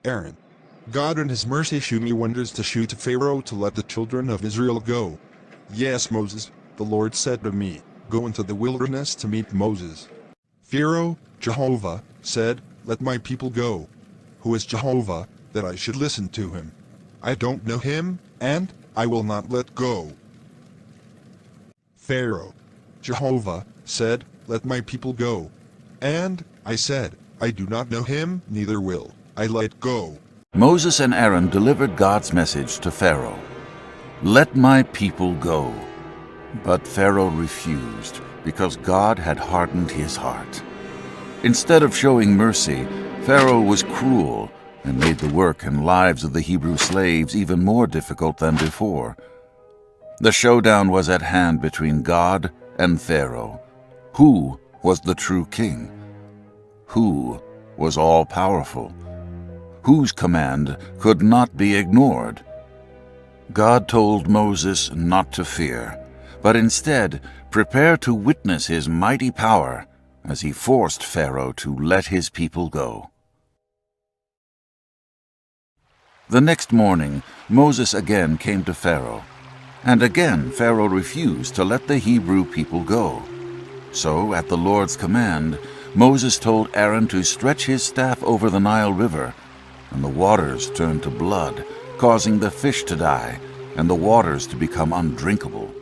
Aaron, God in his mercy shewed me wonders to shew to Pharaoh to let the children of Israel go. Yes, Moses, the Lord said to me, go into the wilderness to meet Moses. Pharaoh, Jehovah, said, let my people go. Who is Jehovah, that I should listen to him? I don't know him, and I will not let go. Pharaoh, Jehovah, said, let my people go. And I said, I do not know him, neither will I let go. Moses and Aaron delivered God's message to Pharaoh. Let my people go. But Pharaoh refused, because God had hardened his heart. Instead of showing mercy, Pharaoh was cruel and made the work and lives of the Hebrew slaves even more difficult than before. The showdown was at hand between God and Pharaoh. Who was the true king? Who was all-powerful? Whose command could not be ignored? God told Moses not to fear, but instead prepare to witness his mighty power as he forced Pharaoh to let his people go. The next morning, Moses again came to Pharaoh, and again Pharaoh refused to let the Hebrew people go. So, at the Lord's command, Moses told Aaron to stretch his staff over the Nile River, and the waters turned to blood, causing the fish to die, and the waters to become undrinkable.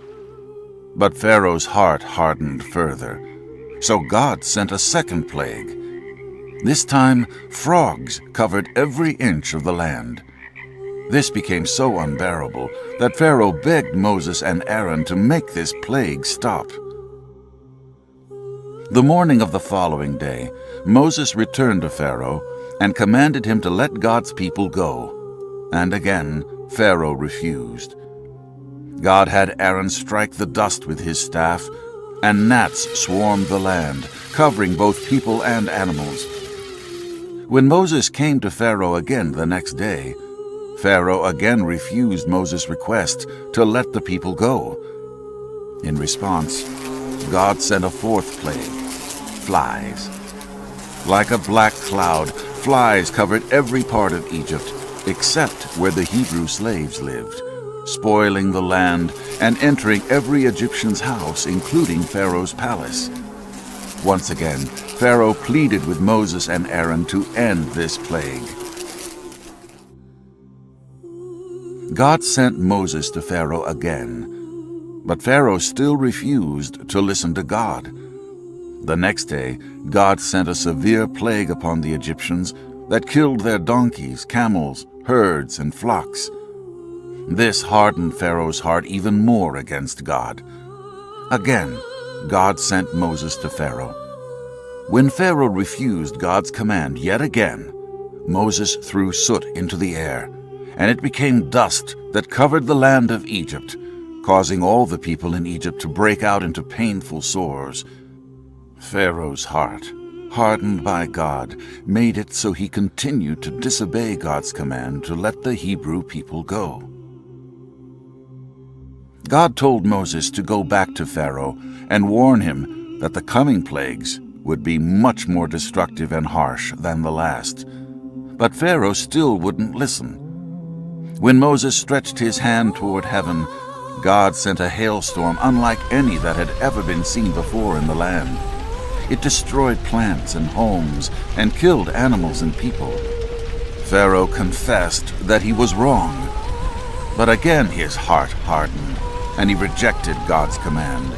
But Pharaoh's heart hardened further, so God sent a second plague. This time, frogs covered every inch of the land. This became so unbearable that Pharaoh begged Moses and Aaron to make this plague stop. The morning of the following day, Moses returned to Pharaoh and commanded him to let God's people go. And again, Pharaoh refused. God had Aaron strike the dust with his staff, and gnats swarmed the land, covering both people and animals. When Moses came to Pharaoh again the next day, Pharaoh again refused Moses' request to let the people go. In response, God sent a fourth plague, flies. Like a black cloud, flies covered every part of Egypt, except where the Hebrew slaves lived, spoiling the land and entering every Egyptian's house, including Pharaoh's palace. Once again, Pharaoh pleaded with Moses and Aaron to end this plague. God sent Moses to Pharaoh again, but Pharaoh still refused to listen to God. The next day, God sent a severe plague upon the Egyptians that killed their donkeys, camels, herds, and flocks. This hardened Pharaoh's heart even more against God. Again, God sent Moses to Pharaoh. When Pharaoh refused God's command yet again, Moses threw soot into the air, and it became dust that covered the land of Egypt, causing all the people in Egypt to break out into painful sores. Pharaoh's heart, hardened by God, made it so he continued to disobey God's command to let the Hebrew people go. God told Moses to go back to Pharaoh and warn him that the coming plagues would be much more destructive and harsh than the last. But Pharaoh still wouldn't listen. When Moses stretched his hand toward heaven, God sent a hailstorm unlike any that had ever been seen before in the land. It destroyed plants and homes and killed animals and people. Pharaoh confessed that he was wrong, but again his heart hardened, and he rejected God's command.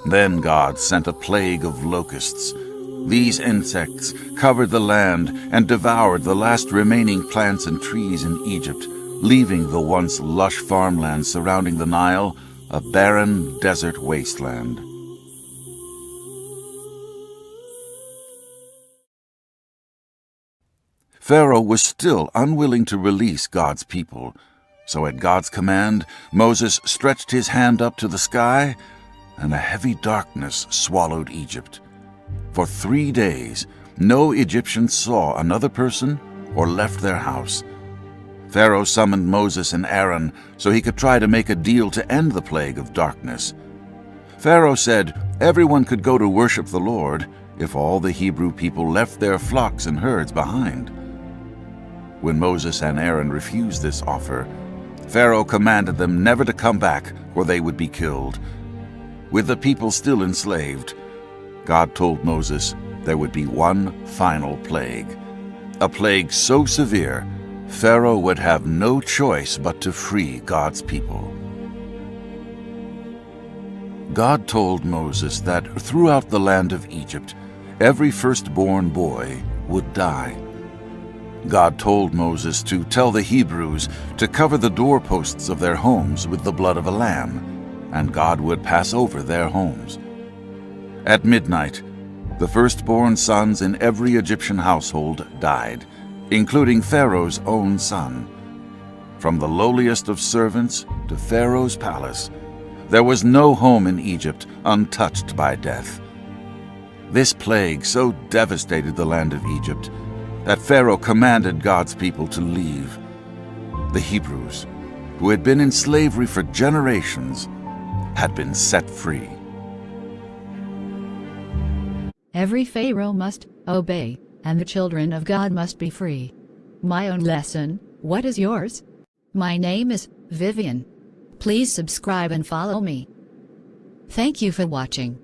Then God sent a plague of locusts. These insects covered the land and devoured the last remaining plants and trees in Egypt, leaving the once lush farmland surrounding the Nile a barren desert wasteland. Pharaoh was still unwilling to release God's people, so at God's command, Moses stretched his hand up to the sky, and a heavy darkness swallowed Egypt. For 3 days, no Egyptian saw another person or left their house. Pharaoh summoned Moses and Aaron so he could try to make a deal to end the plague of darkness. Pharaoh said everyone could go to worship the Lord if all the Hebrew people left their flocks and herds behind. When Moses and Aaron refused this offer, Pharaoh commanded them never to come back or they would be killed. With the people still enslaved, God told Moses there would be one final plague, a plague so severe Pharaoh would have no choice but to free God's people. God told Moses that throughout the land of Egypt, every firstborn boy would die. God told Moses to tell the Hebrews to cover the doorposts of their homes with the blood of a lamb, and God would pass over their homes. At midnight, the firstborn sons in every Egyptian household died, including Pharaoh's own son. From the lowliest of servants to Pharaoh's palace, there was no home in Egypt untouched by death. This plague so devastated the land of Egypt that Pharaoh commanded God's people to leave. The Hebrews, who had been in slavery for generations, had been set free. Every Pharaoh must obey, and the children of God must be free. My own lesson, what is yours? My name is Vivian. Please subscribe and follow me. Thank you for watching.